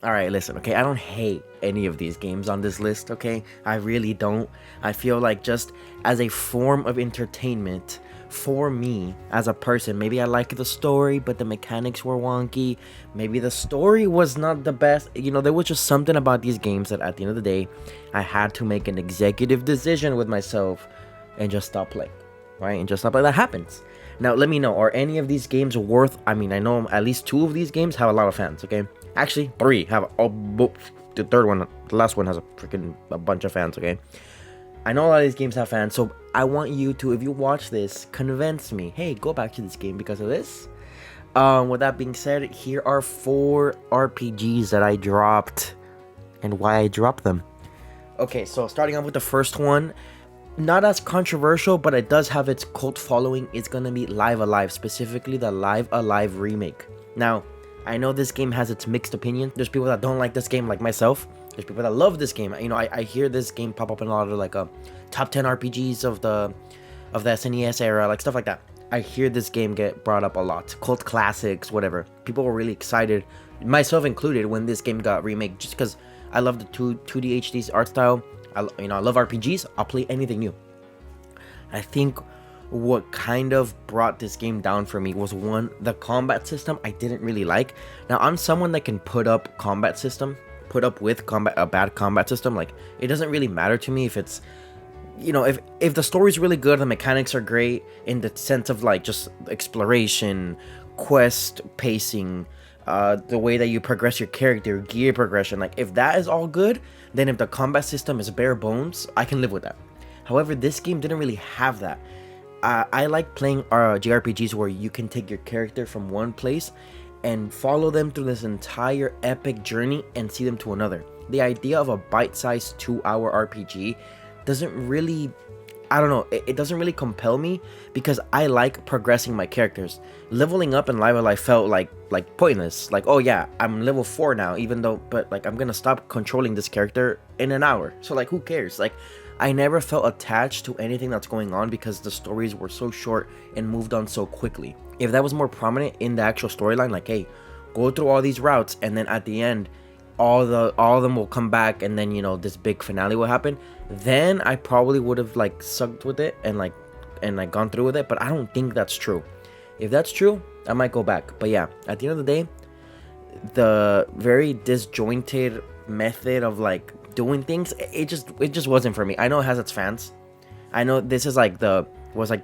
All right, listen, okay? I don't hate any of these games on this list, okay? I really don't. I feel like just as a form of entertainment for me as a person, maybe I like the story, but the mechanics were wonky. Maybe the story was not the best. There was just something about these games that at the end of the day, I had to make an executive decision with myself and just stop playing, right? And just stop playing. That happens. Now, let me know, are any of these games worth? I mean, I know at least two of these games have a lot of fans, okay? Actually, three have the third one, the last one has a bunch of fans, okay? I know a lot of these games have fans, so I want you to, if you watch this, convince me, hey, go back to this game because of this. With that being said, here are 4 RPGs that I dropped and why I dropped them. Okay, so starting off with the first one, not as controversial, but it does have its cult following. It's gonna be Live Alive, specifically the Live Alive remake. Now, I know this game has its mixed opinion. There's people that don't like this game, like myself. There's people that love this game. I hear this game pop up in a lot of like top 10 RPGs of the SNES era, like stuff like that. I hear this game get brought up a lot. Cult classics, whatever. People were really excited, myself included, when this game got remade, just because I love the 2D HD art style. I love RPGs. I'll play anything new. I think what kind of brought this game down for me was, one, the combat system I didn't really like. Now, I'm someone that can put up with a bad combat system. Like, it doesn't really matter to me if it's, if the story's really good, the mechanics are great in the sense of like just exploration, quest pacing, the way that you progress your character, gear progression. Like, if that is all good, then if the combat system is bare bones, I can live with that. However, this game didn't really have that. I like playing jrpgs where you can take your character from one place and follow them through this entire epic journey and see them to another. The idea of a bite-sized 2-hour RPG doesn't really, I don't know, it doesn't really compel me, because I like progressing my characters. Leveling up in Live Alive felt like pointless. Like, oh yeah, I'm level 4 now, but like I'm gonna stop controlling this character in an hour. So like, who cares? Like, I never felt attached to anything that's going on because the stories were so short and moved on so quickly. If that was more prominent in the actual storyline, like, hey, go through all these routes and then at the end, all of them will come back and then, this big finale will happen, then I probably would have like sucked with it and gone through with it. But I don't think that's true. If that's true, I might go back. But yeah, at the end of the day, the very disjointed method of like doing things, it just wasn't for me. I know it has its fans. I know this is like the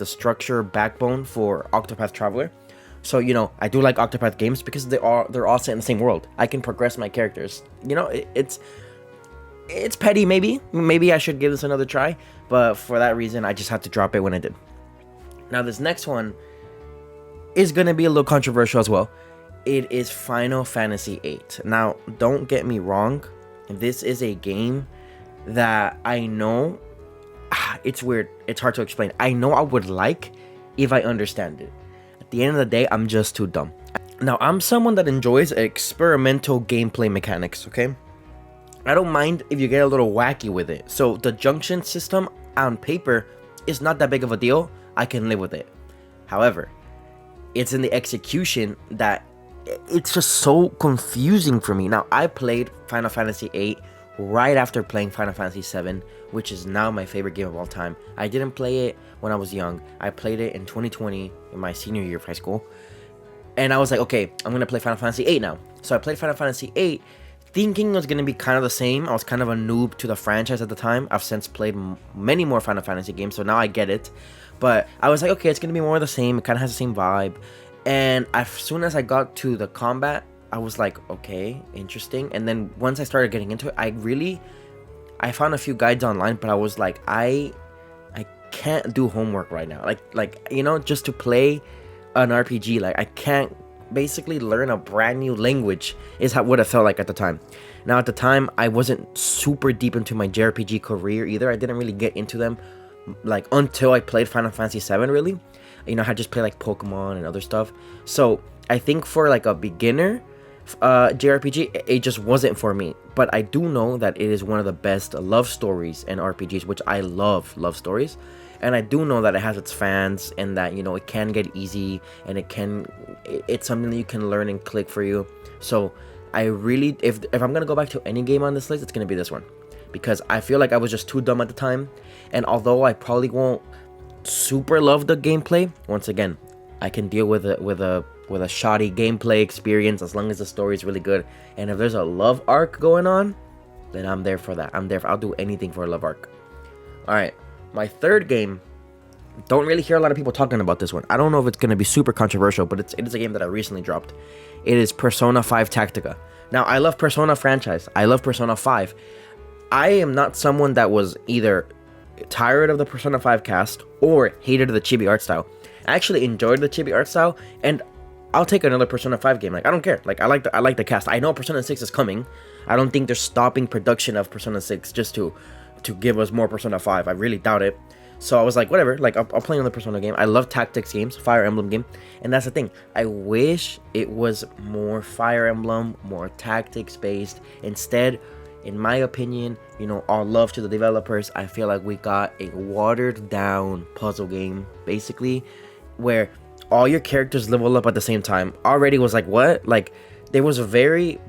structure backbone for Octopath Traveler. So, I do like Octopath games because they're all set in the same world. I can progress my characters. It's petty, maybe I should give this another try, but for that reason I just had to drop it when I did. Now, this next one is gonna be a little controversial as well. It is Final Fantasy VIII. Now, don't get me wrong, this is a game that I know, it's weird, it's hard to explain. I know I would like if I understand it. At the end of the day, I'm just too dumb. Now, I'm someone that enjoys experimental gameplay mechanics, okay? I don't mind if you get a little wacky with it. So the junction system on paper is not that big of a deal. I can live with it. However, it's in the execution that it's just so confusing for me. Now, I played Final Fantasy VIII right after playing Final Fantasy VII, which is now my favorite game of all time. I didn't play it when I was young. I played it in 2020, in my senior year of high school. And I was like, okay, I'm going to play Final Fantasy VIII now. So I played Final Fantasy VIII, thinking it was going to be kind of the same. I was kind of a noob to the franchise at the time. I've since played many more Final Fantasy games, so now I get it. But I was like, okay, it's going to be more of the same. It kind of has the same vibe. And as soon as I got to the combat, I was like, okay, interesting. And then once I started getting into it, I found a few guides online, but I was like, I can't do homework right now. Like just to play an RPG, like I can't basically learn a brand new language is what it felt like at the time. Now, at the time, I wasn't super deep into my jrpg career either. I didn't really get into them like until I played Final Fantasy VII, really. I had just played like Pokemon and other stuff. So I think for like a beginner jrpg, it just wasn't for me. But I do know that it is one of the best love stories in RPGs, which I love stories. And I do know that it has its fans, and that it can get easy, and it's something that you can learn and click for you. So I really, if I'm gonna go back to any game on this list, it's gonna be this one, because I feel like I was just too dumb at the time. And although I probably won't super love the gameplay, once again, I can deal with a shoddy gameplay experience as long as the story is really good. And if there's a love arc going on, then I'm there for that. I'll do anything for a love arc. All right, my third game. Don't really hear a lot of people talking about this one. I don't know if it's going to be super controversial, but it is a game that I recently dropped. It is Persona 5 Tactica. Now, I love Persona franchise. I love Persona 5. I am not someone that was either tired of the Persona 5 cast or hated the chibi art style. I actually enjoyed the chibi art style, and I'll take another Persona 5 game. Like, I don't care. Like, I like the cast. I know Persona 6 is coming. I don't think they're stopping production of Persona 6 just to give us more Persona 5. I really doubt it. So I was like, whatever, like, I'll play another Persona game. I love tactics games, Fire Emblem game. And that's the thing. I wish it was more Fire Emblem, more tactics based. Instead, in my opinion, you know, all love to the developers, I feel like we got a watered down puzzle game, basically, where all your characters level up at the same time. Already was like, what? Like, there was barely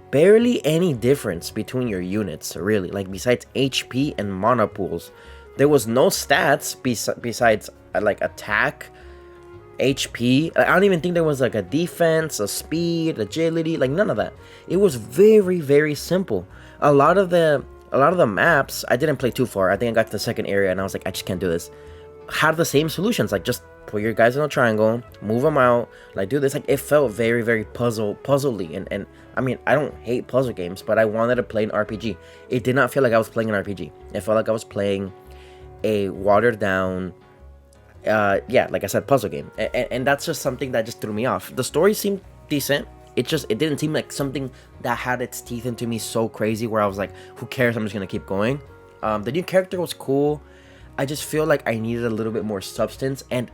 any difference between your units, really. Like, besides HP and mana pools. There was no stats besides like attack, HP. I don't even think there was like a defense, a speed, agility, like none of that. It was very, very simple. A lot of the maps, I didn't play too far. I think I got to the second area and I was like, I just can't do this. Had the same solutions, like just put your guys in a triangle, move them out, like do this. Like, it felt very, very puzzly. And I mean, I don't hate puzzle games, but I wanted to play an RPG. It did not feel like I was playing an RPG. It felt like I was playing a watered down, yeah, like I said, puzzle game. And that's just something that just threw me off. The story seemed decent. It didn't seem like something that had its teeth into me so crazy where I was like, who cares, I'm just gonna keep going. The new character was cool. I just feel like I needed a little bit more substance, and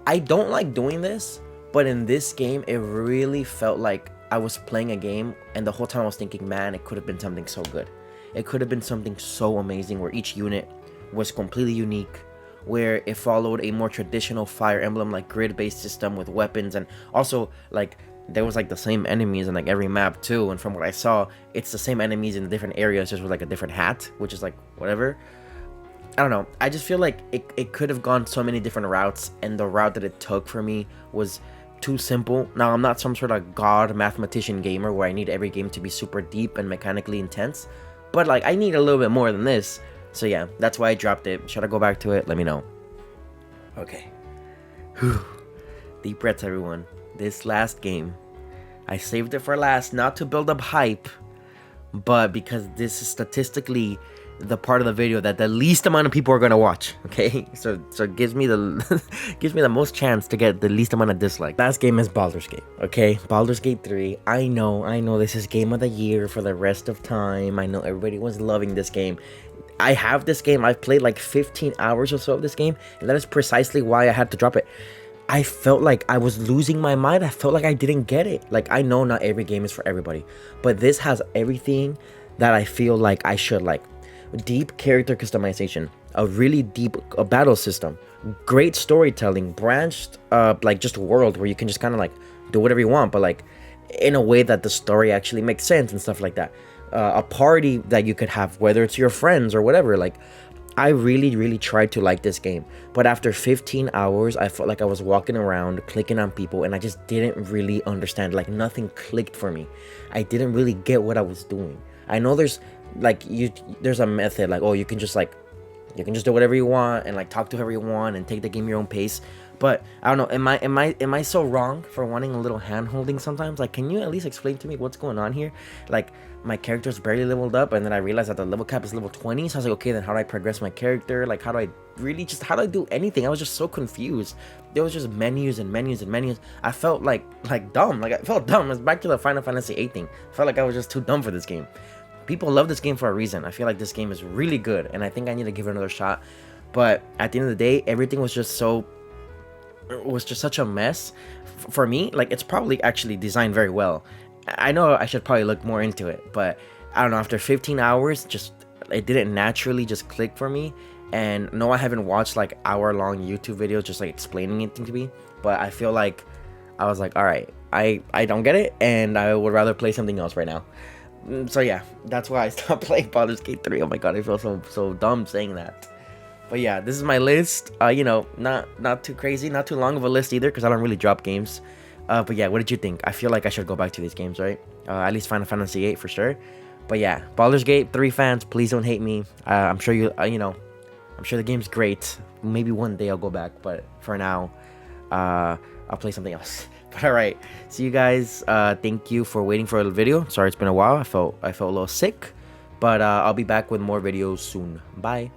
I don't like doing this, but in this game it really felt like I was playing a game, and the whole time I was thinking, man, it could have been something so good. It could have been something so amazing where each unit was completely unique, where it followed a more traditional Fire Emblem like grid-based system with weapons, and also like there was like the same enemies in like every map too. And from what I saw, it's the same enemies in the different areas, just with like a different hat, which is like whatever. I don't know. I just feel like it could have gone so many different routes, and the route that it took for me was too simple. Now, I'm not some sort of god mathematician gamer where I need every game to be super deep and mechanically intense, but like I need a little bit more than this. So yeah, that's why I dropped it. Should I go back to it? Let me know. Okay. Whew. Deep breaths, everyone. This last game, I saved it for last, not to build up hype, but because this is statistically the part of the video that the least amount of people are gonna watch. Okay, so it gives me the most chance to get the least amount of dislike. Last game is Baldur's Gate. Okay, Baldur's Gate 3. I know this is game of the year for the rest of time. I know everybody was loving this game. I have this game. I've played like 15 hours or so of this game, and that is precisely why I had to drop it. I felt like I was losing my mind. I felt like I didn't get it. Like, I know not every game is for everybody, but this has everything that I feel like I should like. Deep character customization, a really deep battle system, great storytelling, branched like just world where you can just kind of like do whatever you want, but like in a way that the story actually makes sense and stuff like that. A party that you could have, whether it's your friends or whatever. Like, I really tried to like this game, but after 15 hours I felt like I was walking around clicking on people, and I just didn't really understand. Like, nothing clicked for me. I didn't really get what I was doing. I know there's like there's a method, like, oh, you can just do whatever you want and like talk to whoever you want and take the game your own pace, but I don't know, am I so wrong for wanting a little hand holding sometimes? Like, can you at least explain to me what's going on here? Like, my character's barely leveled up, and then I realized that the level cap is level 20, so I was like, okay, then how do I progress my character? Like, how do I do anything? I was just so confused. There was just menus and menus and menus. I felt like dumb. Like, I felt dumb. It's back to the Final Fantasy 8 thing. I felt like I was just too dumb for this game. People love this game for a reason. I feel like this game is really good, and I think I need to give it another shot. But at the end of the day, everything was just such a mess for me. Like, it's probably actually designed very well. I know I should probably look more into it, but I don't know, after 15 hours, just it didn't naturally just click for me. And no, I haven't watched like hour-long YouTube videos just like explaining it to me, but I feel like I was like, all right, I don't get it, and I would rather play something else right now. So yeah, that's why I stopped playing Baldur's Gate 3. Oh my god, I feel so dumb saying that. But yeah, this is my list. You know, not too crazy, not too long of a list either, because I don't really drop games. But yeah, what did you think? I feel like I should go back to these games, right? At least Final Fantasy 8 for sure. But yeah, Baldur's Gate 3 fans, please don't hate me. I'm sure you, you know, I'm sure the game's great. Maybe one day I'll go back, but for now, I'll play something else. But all right, see you guys. Thank you for waiting for a video. Sorry it's been a while. I felt a little sick, but I'll be back with more videos soon. Bye.